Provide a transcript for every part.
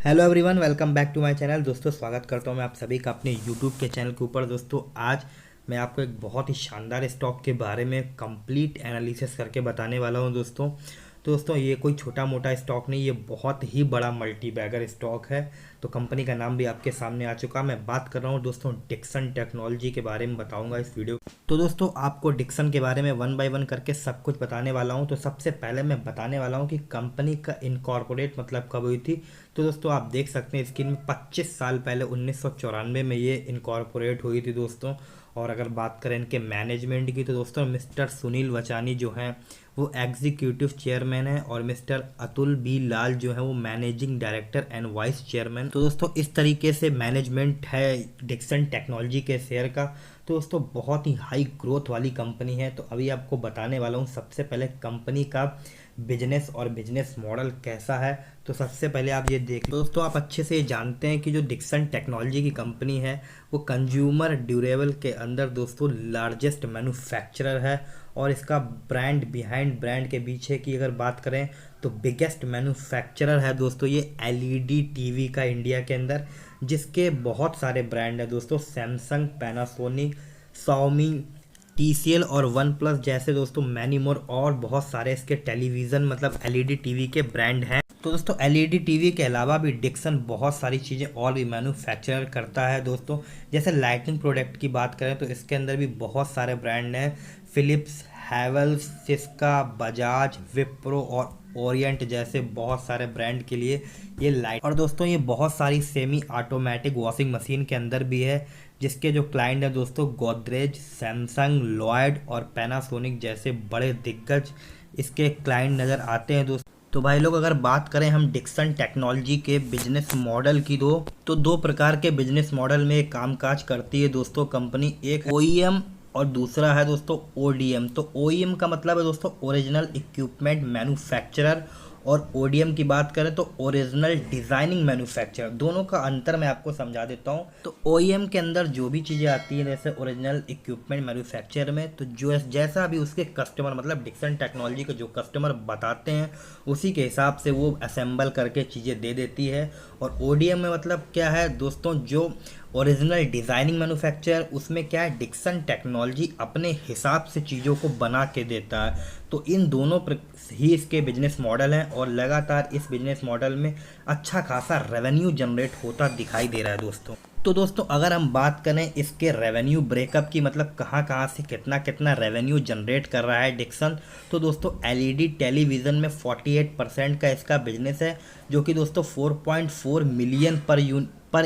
Hello everyone, welcome back to my channel. दोस्तों, स्वागत करता हूं मैं आप सभी का अपने यूट्यूब के चैनल के ऊपर। दोस्तों, आज मैं आपको एक बहुत ही शानदार स्टॉक के बारे में कंप्लीट एनालिसिस करके बताने वाला हूं। दोस्तों ये कोई छोटा मोटा स्टॉक नहीं, ये बहुत ही बड़ा मल्टी बैगर स्टॉक है। तो कंपनी का नाम भी आपके सामने आ चुका। मैं बात कर रहा हूँ दोस्तों डिक्सन टेक्नोलॉजी के बारे में बताऊंगा इस वीडियो। तो दोस्तों, आपको डिक्सन के बारे में वन बाय वन करके सब कुछ बताने वाला हूँ। तो सबसे पहले मैं बताने वाला हूँ कि कंपनी का इनकॉर्पोरेट मतलब कब हुई थी। तो दोस्तों, आप देख सकते हैं स्क्रीन में 25 साल पहले 1994 में ये इनकॉर्पोरेट हुई थी दोस्तों। और अगर बात करें इनके मैनेजमेंट की, तो दोस्तों मिस्टर सुनील वचानी जो हैं वो एग्जीक्यूटिव चेयरमैन है और मिस्टर अतुल बी लाल जो है वो managing director and vice chairman. तो दोस्तों, इस तरीके से मैनेजमेंट है डिक्सन टेक्नोलॉजी के शेयर का। तो दोस्तों, बहुत ही हाई ग्रोथ वाली कंपनी है। तो अभी आपको बताने वाला हूँ सबसे पहले कंपनी का बिजनेस और बिजनेस मॉडल कैसा है। तो सबसे पहले आप ये देख लो दोस्तों, आप अच्छे से ये जानते हैं कि जो डिक्सन टेक्नोलॉजी की कंपनी है वो कंज्यूमर ड्यूरेबल के अंदर दोस्तों लार्जेस्ट मैन्युफैक्चरर है। और इसका ब्रांड बिहाइंड ब्रांड के पीछे की अगर बात करें तो बिगेस्ट मैन्युफैक्चरर है दोस्तों ये एलईडी टीवी का इंडिया के अंदर, जिसके बहुत सारे ब्रांड है दोस्तों। सैमसंग, पैनासोनिक, Xiaomi, TCL और वन प्लस जैसे दोस्तों मैनी मोर और बहुत सारे इसके टेलीविज़न मतलब एलईडी टीवी के ब्रांड हैं। तो दोस्तों, एलईडी टीवी के अलावा भी डिक्सन बहुत सारी चीज़ें और भी मैन्युफैक्चर करता है दोस्तों। जैसे लाइटिंग प्रोडक्ट की बात करें तो इसके अंदर भी बहुत सारे ब्रांड हैं। फिलिप्स, हैवेल्स, सिस्का, बजाज, विप्रो और ओरिएंट जैसे बहुत सारे ब्रांड के लिए ये लाइट। और दोस्तों, ये बहुत सारी सेमी ऑटोमेटिक वॉशिंग मशीन के अंदर भी है, जिसके जो क्लाइंट है दोस्तों गोदरेज, सैमसंग, लॉयड और पैनासोनिक जैसे बड़े दिग्गज इसके क्लाइंट नज़र आते हैं दोस्तों। तो भाई लोग, अगर बात करें हम डिक्सन टेक्नोलॉजी के बिजनेस मॉडल की तो दो प्रकार के बिजनेस मॉडल में कामकाज करती है दोस्तों कंपनी। एक ओईएम और दूसरा है दोस्तों ओडीएम। तो ओईएम का मतलब है दोस्तों ओरिजिनल इक्विपमेंट मैन्युफैक्चरर, और ओडीएम की बात करें तो ओरिजिनल डिजाइनिंग मैन्युफैक्चरर। दोनों का अंतर मैं आपको समझा देता हूँ। तो ओईएम के अंदर जो भी चीज़ें आती हैं जैसे ओरिजिनल इक्विपमेंट मैन्युफैक्चरर में, तो जो जैसा भी उसके कस्टमर मतलब डिक्सन टेक्नोलॉजी के जो कस्टमर बताते हैं उसी के हिसाब से वो असेंबल करके चीज़ें दे देती है। और ओडीएम में मतलब क्या है दोस्तों, जो ओरिजिनल डिज़ाइनिंग मैन्युफैक्चर उसमें क्या है डिक्सन टेक्नोलॉजी अपने हिसाब से चीज़ों को बना के देता है। तो इन दोनों ही इसके बिजनेस मॉडल हैं और लगातार इस बिजनेस मॉडल में अच्छा खासा रेवेन्यू जनरेट होता दिखाई दे रहा है दोस्तों। तो दोस्तों, अगर हम बात करें इसके रेवेन्यू ब्रेकअप की मतलब कहाँ कहाँ से कितना कितना रेवेन्यू जनरेट कर रहा है डिक्सन, तो दोस्तों एलईडी टेलीविज़न में 48% का इसका बिजनेस है, जो कि दोस्तों 4.4 मिलियन पर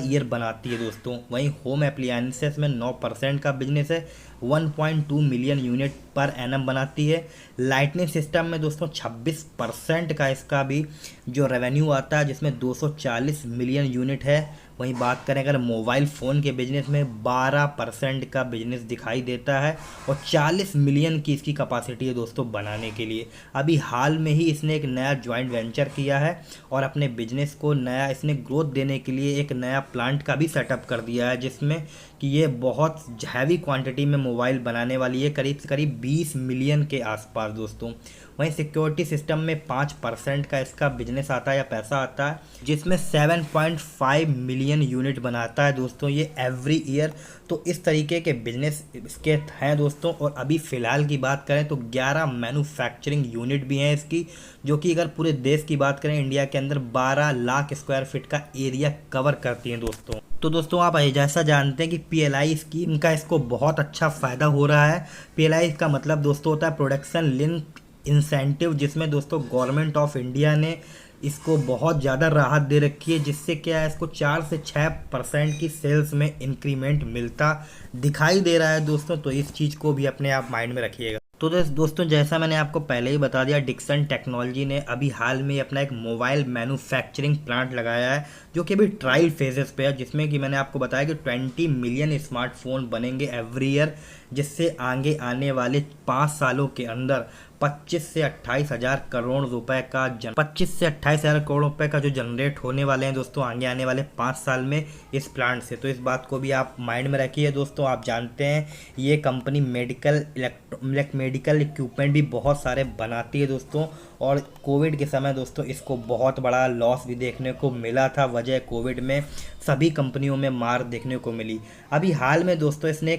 ईयर बनाती है दोस्तों। वहीं होम एप्लियंसेस में 9% का बिजनेस है, 1.2 मिलियन यूनिट पर एनम बनाती है। लाइटनिंग सिस्टम में दोस्तों 26% का इसका भी जो रेवेन्यू आता है, जिसमें 240 मिलियन यूनिट है। वहीं बात करें अगर मोबाइल फ़ोन के बिजनेस में 12% का बिजनेस दिखाई देता है और 40 मिलियन की इसकी कैपेसिटी है दोस्तों बनाने के लिए। अभी हाल में ही इसने एक नया जॉइंट वेंचर किया है और अपने बिजनेस को नया इसने ग्रोथ देने के लिए एक नया प्लांट का भी सेटअप कर दिया है, जिसमें कि ये बहुत हैवी क्वांटिटी में मोबाइल बनाने वाली है, करीब से करीब 20 मिलियन के आसपास दोस्तों। वहीं सिक्योरिटी सिस्टम में 5% का इसका बिजनेस आता है या पैसा आता है, जिसमें 7.5 मिलियन यूनिट बनाता है दोस्तों ये एवरी ईयर। तो इस तरीके के बिजनेस इसके हैं दोस्तों। और अभी फ़िलहाल की बात करें तो 11 मैन्युफैक्चरिंग यूनिट भी हैं इसकी, जो कि अगर पूरे देश की बात करें इंडिया के अंदर 12 लाख स्क्वायर फीट का एरिया कवर करती हैं दोस्तों। तो दोस्तों, आप जैसा जानते हैं कि पीएलआई स्कीम का इसको बहुत अच्छा फ़ायदा हो रहा है। पीएलआई का मतलब दोस्तों होता है प्रोडक्शन लिंक इंसेंटिव, जिसमें दोस्तों गवर्नमेंट ऑफ इंडिया ने इसको बहुत ज़्यादा राहत दे रखी है, जिससे क्या है इसको 4 से 6% की सेल्स में इंक्रीमेंट मिलता दिखाई दे रहा है दोस्तों। तो इस चीज़ को भी अपने आप माइंड में रखिएगा। तो दोस्तों, जैसा मैंने आपको पहले ही बता दिया, डिक्सन टेक्नोलॉजी ने अभी हाल में अपना एक मोबाइल मैन्युफैक्चरिंग प्लांट लगाया है, जो कि अभी ट्रायल फेजेस पे है, जिसमें कि मैंने आपको बताया कि 20 मिलियन स्मार्टफोन बनेंगे एवरी ईयर, जिससे आगे आने वाले 5 सालों के अंदर 25 से 28 हज़ार करोड़ रुपए का 25 से 28 हज़ार करोड़ रुपए का जो जनरेट होने वाले हैं दोस्तों आगे आने वाले 5 साल में इस प्लांट से। तो इस बात को भी आप माइंड में रखिए दोस्तों। आप जानते हैं ये कंपनी मेडिकल इक्विपमेंट भी बहुत सारे बनाती है दोस्तों, और कोविड के समय दोस्तों इसको बहुत बड़ा लॉस भी देखने को मिला था। वजह कोविड में सभी कंपनियों में मार देखने को मिली। अभी हाल में दोस्तों इसने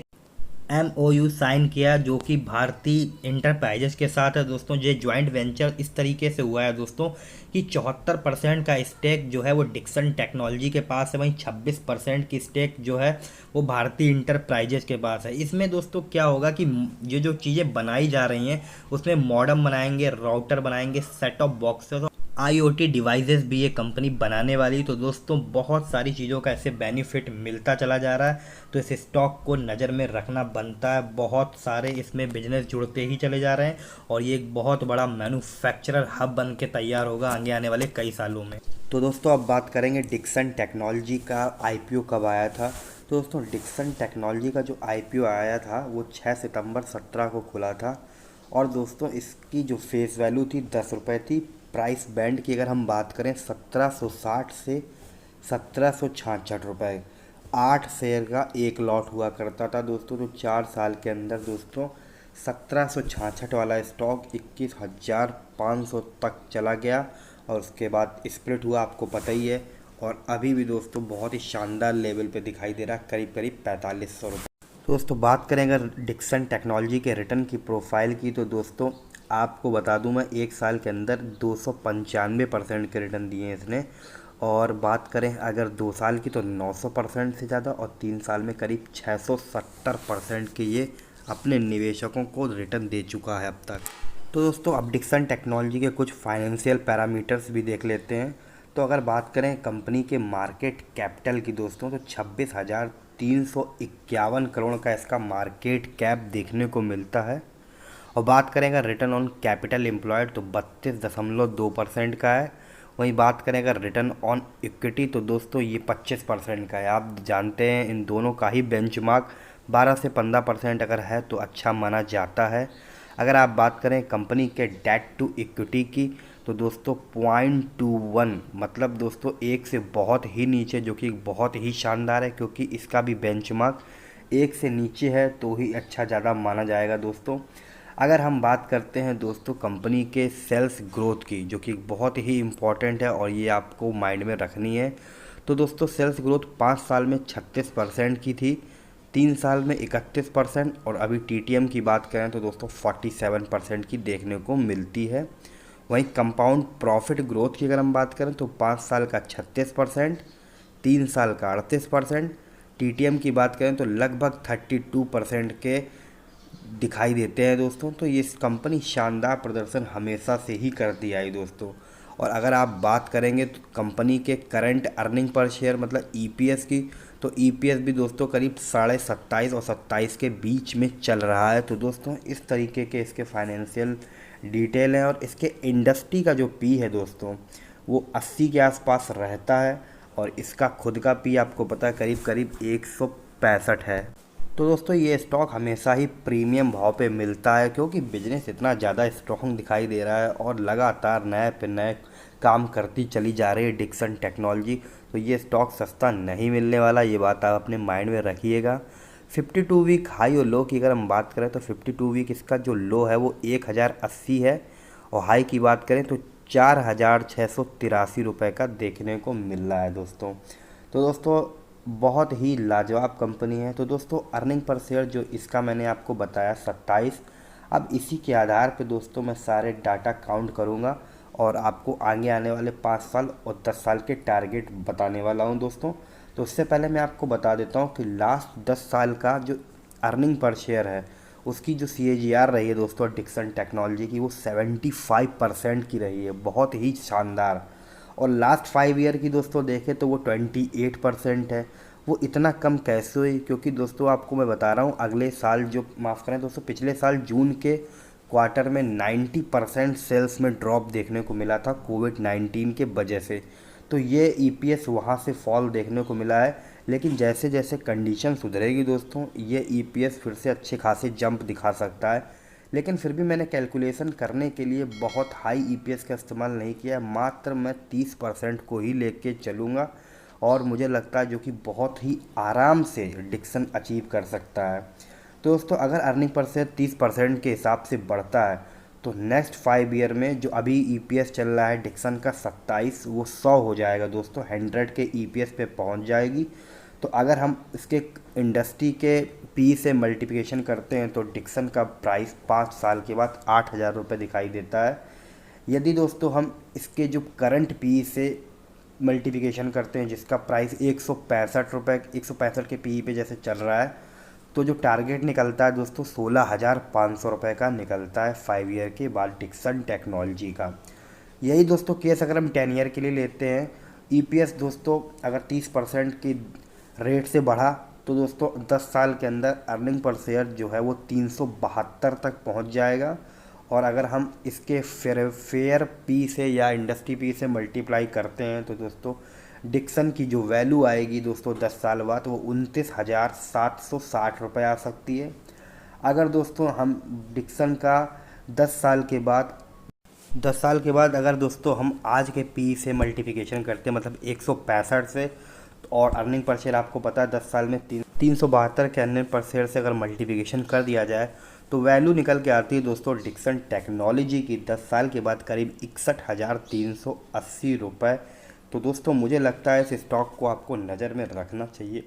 MOU साइन किया जो कि भारतीय इंटरप्राइजेस के साथ है दोस्तों। ये ज्वाइंट वेंचर इस तरीके से हुआ है दोस्तों कि 74% का स्टेक जो है वो डिक्सन टेक्नोलॉजी के पास है, वहीं 26% की स्टेक जो है वो भारतीय इंटरप्राइजेस के पास है। इसमें दोस्तों क्या होगा कि ये जो चीज़ें बनाई जा रही हैं उसमें मॉडेम बनाएंगे, राउटर बनाएंगे, set of boxes, IoT devices भी ये कंपनी बनाने वाली। तो दोस्तों बहुत सारी चीज़ों का ऐसे बेनिफिट मिलता चला जा रहा है, तो इस स्टॉक को नज़र में रखना बनता है। बहुत सारे इसमें बिजनेस जुड़ते ही चले जा रहे हैं और ये एक बहुत बड़ा मैन्युफैक्चरर हब बन के तैयार होगा आगे आने वाले कई सालों में। तो दोस्तों अब बात करेंगे डिक्सन टेक्नोलॉजी का IPO कब आया था। तो दोस्तों डिक्सन टेक्नोलॉजी का जो IPO आया था वो 6 सितंबर 17 को खुला था और दोस्तों इसकी जो फेस वैल्यू थी 10 रुपये थी। प्राइस बैंड की अगर हम बात करें 1760 से 1766 रुपये, 8 शेयर का एक लॉट हुआ करता था दोस्तों। तो 4 साल के अंदर दोस्तों 1766 वाला स्टॉक 21,500 तक चला गया और उसके बाद स्प्लिट हुआ, आपको पता ही है। और अभी भी दोस्तों बहुत ही शानदार लेवल पे दिखाई दे रहा है, करीब करीब 4500 रुपये। दोस्तों बात करें अगर डिक्सन टेक्नोलॉजी के रिटर्न की प्रोफाइल की, तो दोस्तों आपको बता दूं मैं 1 साल के अंदर 295% के रिटर्न दिए हैं इसने। और बात करें अगर 2 साल की तो 900% से ज़्यादा, और 3 साल में करीब 670% के ये अपने निवेशकों को रिटर्न दे चुका है अब तक। तो दोस्तों अब डिक्सन टेक्नोलॉजी के कुछ फाइनेंशियल पैरामीटर्स भी देख लेते हैं। तो अगर बात करें कंपनी के मार्केट कैपिटल की दोस्तों, तो 26,351 करोड़ का इसका मार्केट कैप देखने को मिलता है। और बात करें अगर रिटर्न ऑन कैपिटल एम्प्लॉयड तो 32.2% का है। वहीं बात करें अगर रिटर्न ऑन इक्विटी तो दोस्तों ये 25% का है। आप जानते हैं इन दोनों का ही बेंचमार्क 12 से 15% अगर है तो अच्छा माना जाता है। अगर आप बात करें कंपनी के डेट टू इक्विटी की तो दोस्तों 0.21, मतलब दोस्तों 1 से बहुत ही नीचे, जो कि बहुत ही शानदार है क्योंकि इसका भी बेंचमार्क 1 से नीचे है तो ही अच्छा ज़्यादा माना जाएगा दोस्तों। अगर हम बात करते हैं दोस्तों कंपनी के सेल्स ग्रोथ की, जो कि बहुत ही इम्पॉर्टेंट है और ये आपको माइंड में रखनी है, तो दोस्तों सेल्स ग्रोथ 5 साल में 36% की थी, 3 साल में 31%, और अभी TTM की बात करें तो दोस्तों 47% की देखने को मिलती है। वहीं कंपाउंड प्रॉफिट ग्रोथ की अगर हम बात करें तो 5 साल का 36%, 3 साल का 38%, TTM की बात करें तो लगभग 32% के दिखाई देते हैं दोस्तों। तो ये कंपनी शानदार प्रदर्शन हमेशा से ही करती आई दोस्तों। और अगर आप बात करेंगे तो कंपनी के करंट अर्निंग पर शेयर मतलब EPS की, तो EPS भी दोस्तों करीब 27.5 और 27 के बीच में चल रहा है। तो दोस्तों इस तरीके के इसके फाइनेंशियल डिटेल हैं। और इसके इंडस्ट्री का जो P है दोस्तों वो 80 के आसपास रहता है और इसका खुद का P आपको पता है करीब करीब 165 है। तो दोस्तों ये स्टॉक हमेशा ही प्रीमियम भाव पे मिलता है क्योंकि बिजनेस इतना ज़्यादा स्ट्रॉन्ग दिखाई दे रहा है और लगातार नए पे नए काम करती चली जा रही है डिक्सन टेक्नोलॉजी। तो ये स्टॉक सस्ता नहीं मिलने वाला, ये बात आप अपने माइंड में रखिएगा। 52 वीक हाई और लो की अगर हम बात करें तो 52 वीक इसका जो लो है वो 1080 है और हाई की बात करें तो 4,683 रुपये का देखने को मिल रहा है दोस्तों। तो दोस्तों बहुत ही लाजवाब कंपनी है। तो दोस्तों अर्निंग पर शेयर जो इसका मैंने आपको बताया 27, अब इसी के आधार पे दोस्तों मैं सारे डाटा काउंट करूँगा और आपको आगे आने वाले 5 साल और 10 साल के टारगेट बताने वाला हूँ दोस्तों। तो उससे पहले मैं आपको बता देता हूँ कि लास्ट 10 साल का जो अर्निंग पर शेयर है उसकी जो CAGR रही है दोस्तों डिक्सन टेक्नोलॉजी की वो 75% की रही है, बहुत ही शानदार। और लास्ट 5 ईयर की दोस्तों देखें तो वो 28% है। वो इतना कम कैसे हुई, क्योंकि दोस्तों आपको मैं बता रहा हूँ अगले साल जो माफ़ करें दोस्तों पिछले साल जून के क्वार्टर में 90% सेल्स में ड्रॉप देखने को मिला था कोविड-19 के वजह से। तो ये EPS वहाँ से फॉल देखने को मिला है, लेकिन जैसे जैसे कंडीशन सुधरेगी दोस्तों ये EPS फिर से अच्छे खासे जंप दिखा सकता है। लेकिन फिर भी मैंने कैलकुलेशन करने के लिए बहुत हाई EPS का इस्तेमाल नहीं किया, मात्र मैं 30% को ही लेके चलूँगा और मुझे लगता है जो कि बहुत ही आराम से डिक्सन अचीव कर सकता है। तो दोस्तों अगर अर्निंग पर शेयर 30% के हिसाब से बढ़ता है तो नेक्स्ट 5 ईयर में जो अभी ईपीएस चल रहा है डिक्सन का 27, वो 100 हो जाएगा दोस्तों, 100 के ईपीएस पे पहुंच जाएगी। तो अगर हम इसके इंडस्ट्री के पी से मल्टीप्लिकेशन करते हैं तो डिक्सन का प्राइस 5 साल के बाद 8,000 रुपये दिखाई देता है। यदि दोस्तों हम इसके जो करंट पी से मल्टीप्लिकेशन करते हैं जिसका प्राइस 165 रुपये, 165 के पी पे जैसे चल रहा है, तो जो टारगेट निकलता है दोस्तों 16,500 रुपये का निकलता है 5 ईयर के बाद डिक्सन टेक्नोलॉजी का। यही दोस्तों केस अगर हम 10 ईयर के लिए लेते हैं, ईपीएस दोस्तों अगर 30% की रेट से बढ़ा तो दोस्तों 10 साल के अंदर अर्निंग पर शेयर जो है वो 372 तक पहुंच जाएगा। और अगर हम इसके फेयर पी से या इंडस्ट्री पी से मल्टीप्लाई करते हैं तो दोस्तों डिक्सन की जो वैल्यू आएगी दोस्तों 10 साल बाद वो 29,760 रुपये आ सकती है। अगर दोस्तों हम डिक्सन का 10 साल के बाद 10 साल के बाद अगर दोस्तों हम आज के पी से मल्टीप्लिकेशन करते हैं मतलब 165 से, और अर्निंग पर शेयर आपको पता है 10 साल में 372 के अर्निंग पर शेयर से अगर मल्टीप्लिकेशन कर दिया जाए तो वैल्यू निकल के आती है दोस्तों डिक्सन टेक्नोलॉजी की 10 साल के बाद करीब 61,380 रुपये। तो दोस्तों मुझे लगता है इस स्टॉक को आपको नज़र में रखना चाहिए,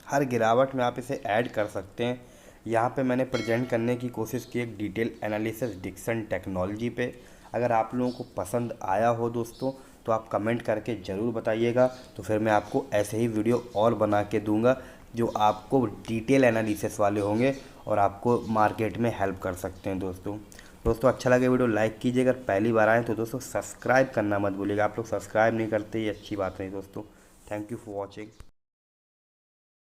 हर गिरावट में आप इसे ऐड कर सकते हैं। यहाँ पे मैंने प्रेजेंट करने की कोशिश की एक डिटेल एनालिसिस डिक्सन टेक्नोलॉजी पे। अगर आप लोगों को पसंद आया हो दोस्तों तो आप कमेंट करके ज़रूर बताइएगा, तो फिर मैं आपको ऐसे ही वीडियो और बना के दूंगा जो आपको डिटेल एनालिसिस वाले होंगे और आपको मार्केट में हेल्प कर सकते हैं दोस्तों अच्छा लगे वीडियो लाइक कीजिए, अगर पहली बार आए तो दोस्तों सब्सक्राइब करना मत भूलिएगा। आप लोग सब्सक्राइब नहीं करते, ये अच्छी बात नहीं दोस्तों। Thank you for watching.